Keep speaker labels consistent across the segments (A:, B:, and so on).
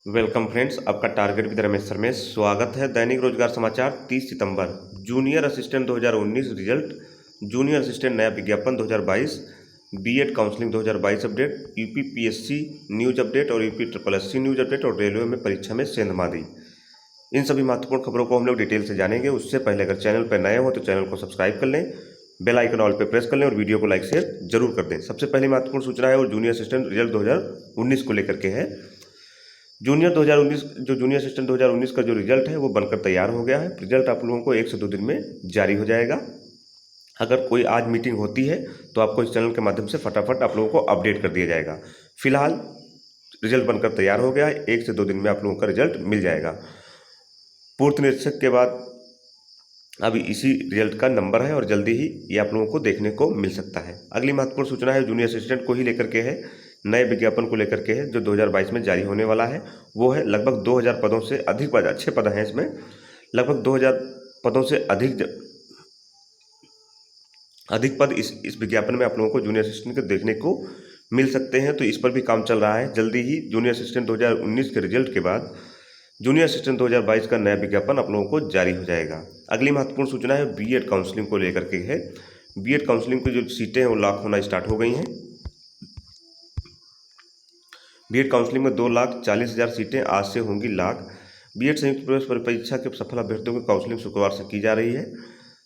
A: Welcome friends, आपका target with Ramesh sir में स्वागत है। दैनिक रोजगार समाचार 30 सितंबर। Junior assistant 2019 result, junior assistant नया विज्ञापन 2022, BEd counselling 2022 update, UPPSC news update और UP triple SC news update और रेलवे में परीक्षा में सेंधमारी। इन सभी महत्वपूर्ण खबरों को हम लोग डिटेल से जानेंगे। उससे पहले अगर चैनल पर नए हो तो चैनल को सब्सक्राइब कर लें, बेल आइकन ऑल पे प्रेस कर लें और वीडियो को लाइक शेयर जरूर कर दें। सबसे पहली महत्वपूर्ण सूचना है वो जूनियर असिस्टेंट रिजल्ट 2019 को लेकर के है। जूनियर 2019 जो जूनियर असिस्टेंट 2019 का जो रिजल्ट है वो बनकर तैयार हो गया है। रिजल्ट आप लोगों को 1 से 2 दिन में जारी हो जाएगा। अगर कोई आज मीटिंग होती है तो आपको इस चैनल के माध्यम से फटाफट आप लोगों को अपडेट कर दिया जाएगा। फिलहाल रिजल्ट बनकर तैयार हो गया है, 1 से 2 दिन में आप लोगों का रिजल्ट मिल जाएगा। पूर्व निरीक्षक के बाद अभी इसी रिजल्ट का नंबर है और जल्दी ही ये आप लोगों को देखने को मिल सकता है। अगली महत्वपूर्ण सूचना है जूनियर असिस्टेंट को ही लेकर के है, नए विज्ञापन को लेकर के है जो 2022 में जारी होने वाला है। वो है लगभग 2000 पदों से अधिक पद, अच्छे पद हैं इसमें, लगभग 2000 पदों से अधिक पद इस विज्ञापन में आप लोगों को जूनियर असिस्टेंट के देखने को मिल सकते हैं। तो इस पर भी काम चल रहा है। जल्दी ही जूनियर असिस्टेंट 2019 के रिजल्ट के बाद जूनियर असिस्टेंट 2022 का नया विज्ञापन आप लोगों को जारी हो जाएगा। अगली महत्वपूर्ण सूचना है बीएड काउंसलिंग को लेकर के है। बीएड काउंसलिंग की जो सीटें हैं वो लॉक होना स्टार्ट हो गई हैं। बीएड काउंसलिंग में 2,40,000 सीटें आज से होंगी लॉक। बीएड संयुक्त प्रवेश परीक्षा के सफल अभ्यर्थियों की काउंसलिंग शुक्रवार से की जा रही है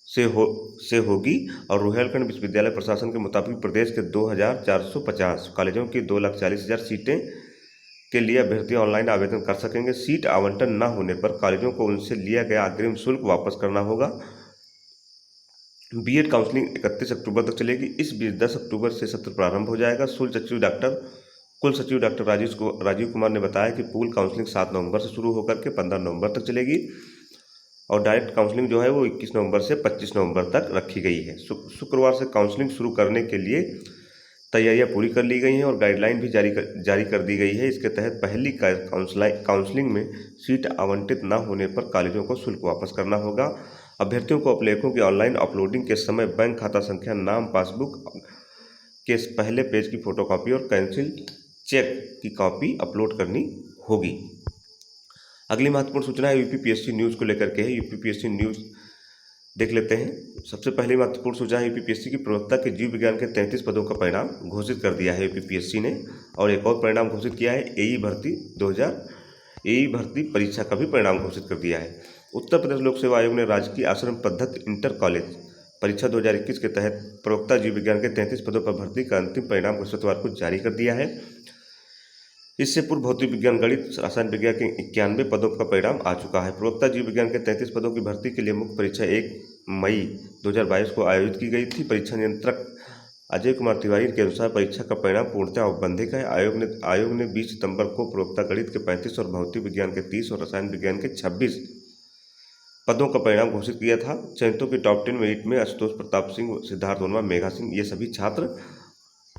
A: से होगी और रुहेलखंड विश्वविद्यालय प्रशासन के मुताबिक प्रदेश के 2,450 कॉलेजों की 2,40,000 सीटें के लिए अभ्यर्थी ऑनलाइन आवेदन कर सकेंगे। सीट आवंटन न होने पर कॉलेजों को उनसे लिया गया अग्रिम शुल्क वापस करना होगा। बीएड काउंसलिंग 31 अक्टूबर तक चलेगी। इस बीच 10 अक्टूबर से सत्र प्रारंभ हो जाएगा। कुल सचिव डॉक्टर राजीव कुमार ने बताया कि पूल काउंसलिंग 7 नवंबर से शुरू होकर के 15 नवंबर तक चलेगी और डायरेक्ट काउंसलिंग जो है वो 21 नवंबर से 25 नवंबर तक रखी गई है। शुक्रवार से काउंसलिंग शुरू करने के लिए तैयारियां पूरी कर ली गई हैं और गाइडलाइन भी जारी कर दी गई है। इसके तहत पहली काउंसलिंग में सीट आवंटित न होने पर कॉलेजों को शुल्क वापस करना होगा। अभ्यर्थियों को अभिलेखों की ऑनलाइन अपलोडिंग के समय बैंक खाता संख्या, नाम, पासबुक के पहले पेज की फोटोकॉपी और कैंसिल चेक की कॉपी अपलोड करनी होगी। अगली महत्वपूर्ण सूचना है यूपीपीएससी न्यूज़ को लेकर के है। यूपीपीएससी न्यूज़ देख लेते हैं। सबसे पहली महत्वपूर्ण सूचना है यूपीपीएससी की प्रवक्ता के जीव विज्ञान के 33 पदों का परिणाम घोषित कर दिया है यूपीपीएससी ने। और एक और परिणाम घोषित किया है, एई भर्ती परीक्षा का भी परिणाम घोषित कर दिया है। उत्तर प्रदेश लोक सेवा आयोग ने राजकीय आश्रम पद्धति इंटर कॉलेज परीक्षा 2021 के तहत प्रवक्ता जीव विज्ञान के 33 पदों पर भर्ती का अंतिम परिणाम बृहस्पतिवार को जारी कर दिया है। इससे पूर्व भौतिक विज्ञान, गणित, रसायन विज्ञान के 91 पदों का परिणाम आ चुका है। प्रवक्ता जीव विज्ञान के 33 पदों की भर्ती के लिए मुख्य परीक्षा 1 मई 2022 को आयोजित की गई थी। परीक्षा नियंत्रक अजय कुमार तिवारी के अनुसार परीक्षा का परिणाम पूर्णतः औपबंधिक है। आयोग ने 20 सितंबर को प्रवक्ता गणित के 35 और भौतिक विज्ञान के 30 और रसायन विज्ञान के 26 पदों का परिणाम घोषित किया था। चयनितों की टॉप 10 मेरिट में आशुतोष प्रताप सिंह, सिद्धार्थ वर्मा, मेघा सिंह ये सभी छात्र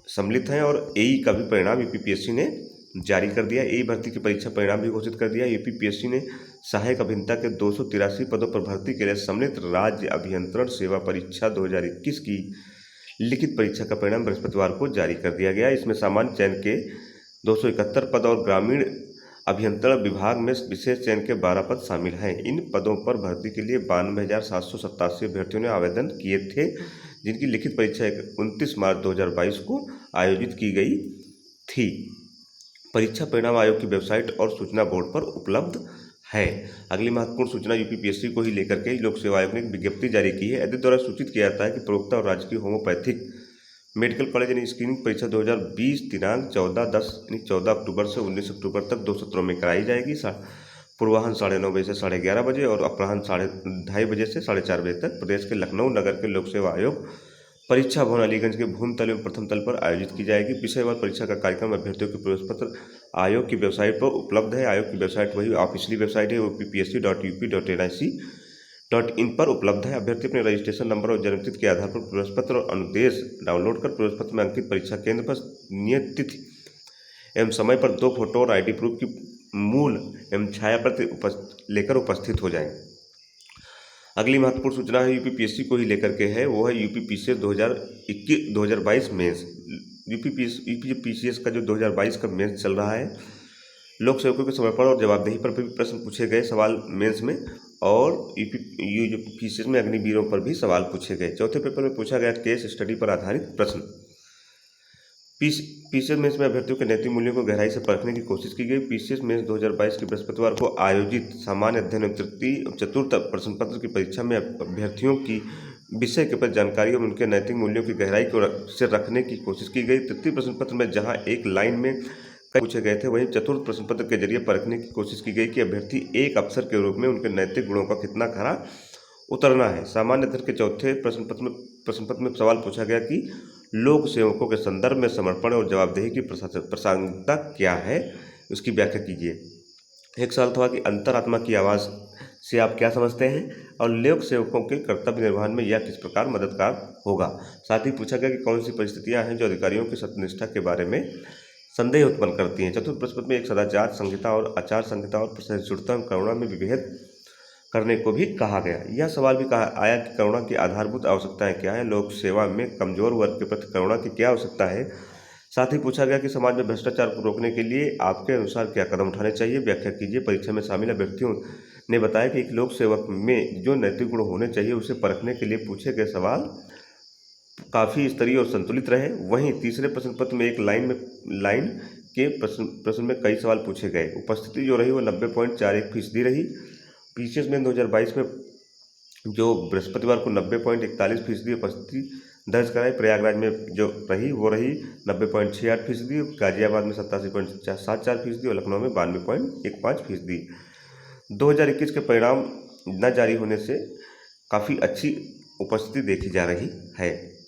A: सम्मिलित हैं। और एई का भी परिणाम यूपीपीएससी ने जारी कर दिया। एई भर्ती की परीक्षा परिणाम भी घोषित कर दिया। यूपीपीएससी ने सहायक अभियंता के 283 पदों पर भर्ती के लिए सम्मिलित राज्य अभियंत्रण सेवा परीक्षा 2021 की लिखित परीक्षा का परिणाम बृहस्पतिवार को जारी कर दिया गया। इसमें सामान्य चयन के 271 पद और ग्रामीण अभियंत्रण विभाग में विशेष चयन के 12 पद शामिल हैं। इन पदों पर भर्ती के लिए 92,787 अभ्यर्थियों ने आवेदन किए थे, जिनकी लिखित परीक्षा 29 मार्च 2022 को आयोजित की गई थी। परीक्षा परिणाम आयोग की वेबसाइट और सूचना बोर्ड पर उपलब्ध है। अगली महत्वपूर्ण सूचना यूपीपीएससी को ही लेकर के लोक सेवा आयोग ने एक विज्ञप्ति जारी की है। आयोग द्वारा सूचित किया जाता है कि प्रवक्ता और राजकीय होम्योपैथिक मेडिकल कॉलेज यानी स्क्रीनिंग परीक्षा 2020 दिनांक 14 अक्टूबर से 19 अक्टूबर तक 2 सत्रों में कराई जाएगी। पूर्वाह्न 9:30 बजे से 11:30 बजे और अपराह्न 2:30 बजे से 4:30 बजे तक प्रदेश के लखनऊ नगर के लोक सेवा आयोग परीक्षा भवन अलीगंज के भूमि तल एवं प्रथम तल पर आयोजित की जाएगी। विषयवार परीक्षा का कार्यक्रम अभ्यर्थियों के प्रवेश पत्र आयोग की वेबसाइट पर उपलब्ध है। आयोग की वेबसाइट वही ऑफिशियली वेबसाइट है, ppsc.up.nic.in पर उपलब्ध है। अभ्यर्थी अपने रजिस्ट्रेशन नंबर और जन्मतिथि के आधार पर प्रवेश पत्र और अनुदेश डाउनलोड कर प्रवेश पत्र में अंकित परीक्षा केंद्र पर नियत तिथि एवं समय पर 2 फोटो और ID प्रूफ की मूल एवं छाया प्रति लेकर उपस्थित हो जाएं। अगली महत्वपूर्ण सूचना है यूपीपीएससी को ही लेकर के है, वो है यूपीपीसीएस 2022 मेंस। यूपीपीसीएस का जो 2022 का मेंस चल रहा है, लोक सेवकों के समर्पण और जवाबदेही पर भी प्रश्न पूछे गए सवाल मेंस में, और यू जो पीसीएस में अग्निवीरों पर भी सवाल पूछे गए। चौथे पेपर में पूछा गया केस स्टडी पर आधारित प्रश्न। पीसीएस मेंस में अभ्यर्थियों के नैतिक मूल्यों को गहराई से परखने की कोशिश की गई। पीसीएस मेंस 2022 की बृहस्पतिवार को आयोजित सामान्य अध्ययन एवं तृतीय चतुर्थ प्रश्न पत्र की परीक्षा में अभ्यर्थियों की विषय के प्रति जानकारी और उनके नैतिक मूल्यों की गहराई को से रखने की कोशिश की गई। तृतीय प्रश्न पत्र में जहां एक लाइन में कई पूछे गए थे, वहीं चतुर्थ प्रश्न पत्र के जरिए परखने की कोशिश की गई कि अभ्यर्थी एक अफसर के रूप में उनके नैतिक गुणों का कितना खरा उतरना है। सामान्य अध्ययन के चौथे प्रश्न पत्र में सवाल पूछा गया कि लोक सेवकों के संदर्भ में समर्पण और जवाबदेही की प्रासंगिकता क्या है, उसकी व्याख्या कीजिए। एक सवाल था कि अंतरात्मा की आवाज़ से आप क्या समझते हैं, और लोक सेवकों के कर्तव्य निर्वहन में यह किस प्रकार मददगार होगा। साथ ही पूछा गया कि कौन सी परिस्थितियां हैं जो अधिकारियों की सत्यनिष्ठा के बारे में संदेह उत्पन्न करती हैं। चतुर्थ प्रश्न में एक सदाचार संहिता और आचार संहिता और सहिष्णुता करुणा में विभेद करने को भी कहा गया। यह सवाल भी कहा आया कि करुणा की आधारभूत आवश्यकताएं क्या है, लोक सेवा में कमजोर वर्ग के प्रति करुणा की क्या आवश्यकता है। साथ ही पूछा गया कि समाज में भ्रष्टाचार को रोकने के लिए आपके अनुसार क्या कदम उठाने चाहिए, व्याख्या कीजिए। परीक्षा में शामिल अभ्यर्थियों ने बताया कि एक लोक सेवक में जो नैतिक गुण होने चाहिए उसे परखने के लिए पूछे गए सवाल काफ़ी स्तरीय और संतुलित रहे। वहीं तीसरे प्रश्न पत्र में एक लाइन के प्रश्न में कई सवाल पूछे गए। उपस्थिति जो रही वो 90.41% रही। पीसीएस में 2022 में जो बृहस्पतिवार को 90.41% उपस्थिति दर्ज कराई। प्रयागराज में जो रही वो रही 90.68%, गाजियाबाद में 87.74% और लखनऊ में 92.15%। 2021 के परिणाम न जारी होने से काफ़ी अच्छी उपस्थिति देखी जा रही है।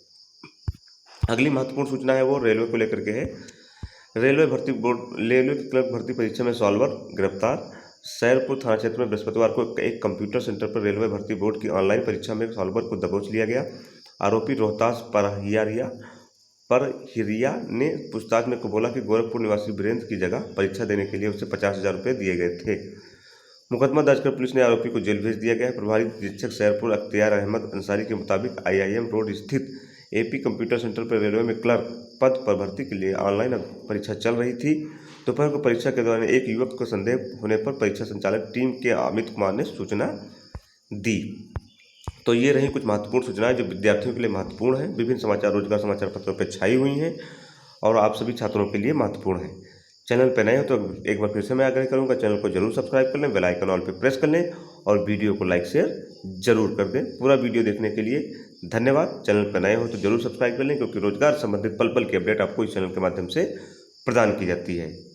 A: अगली महत्वपूर्ण सूचना है वो रेलवे को लेकर के है। रेलवे की क्लर्क भर्ती परीक्षा में सॉल्वर गिरफ्तार। सैरपुर थाना क्षेत्र में बृहस्पतिवार को एक कंप्यूटर सेंटर पर रेलवे भर्ती बोर्ड की ऑनलाइन परीक्षा में सॉल्वर को दबोच लिया गया। आरोपी रोहतास परहिरिया ने पूछताछ में बोला कि गोरखपुर निवासी वीरेंद्र की जगह परीक्षा देने के लिए उसे 50,000 रुपये दिए गए थे। मुकदमा दर्ज कर पुलिस ने आरोपी को जेल भेज दिया गया है। प्रभारी निरीक्षक सैरपुर अख्तियार अहमद अंसारी के मुताबिक IIM रोड स्थित AP कंप्यूटर सेंटर पर रेलवे में क्लर्क पद पर भर्ती के लिए ऑनलाइन परीक्षा चल रही थी। दोपहर को परीक्षा के दौरान एक युवक को संदेह होने पर परीक्षा संचालक टीम के अमित कुमार ने सूचना दी। तो ये रही कुछ महत्वपूर्ण सूचनाएं जो विद्यार्थियों के लिए महत्वपूर्ण हैं, विभिन्न समाचार रोजगार समाचार पत्रों पर छाई हुई हैं और आप सभी छात्रों के लिए महत्वपूर्ण है। चैनल पर नए हो तो एक बार फिर से मैं आग्रह करूंगा, चैनल को जरूर सब्सक्राइब कर लें, बेल आइकन ऑल पे प्रेस कर लें और वीडियो को लाइक शेयर जरूर कर दें। पूरा वीडियो देखने के लिए धन्यवाद। चैनल पर नए हो तो जरूर सब्सक्राइब कर लें, क्योंकि रोजगार संबंधित पल पल की अपडेट आपको इस चैनल के माध्यम से प्रदान की जाती है।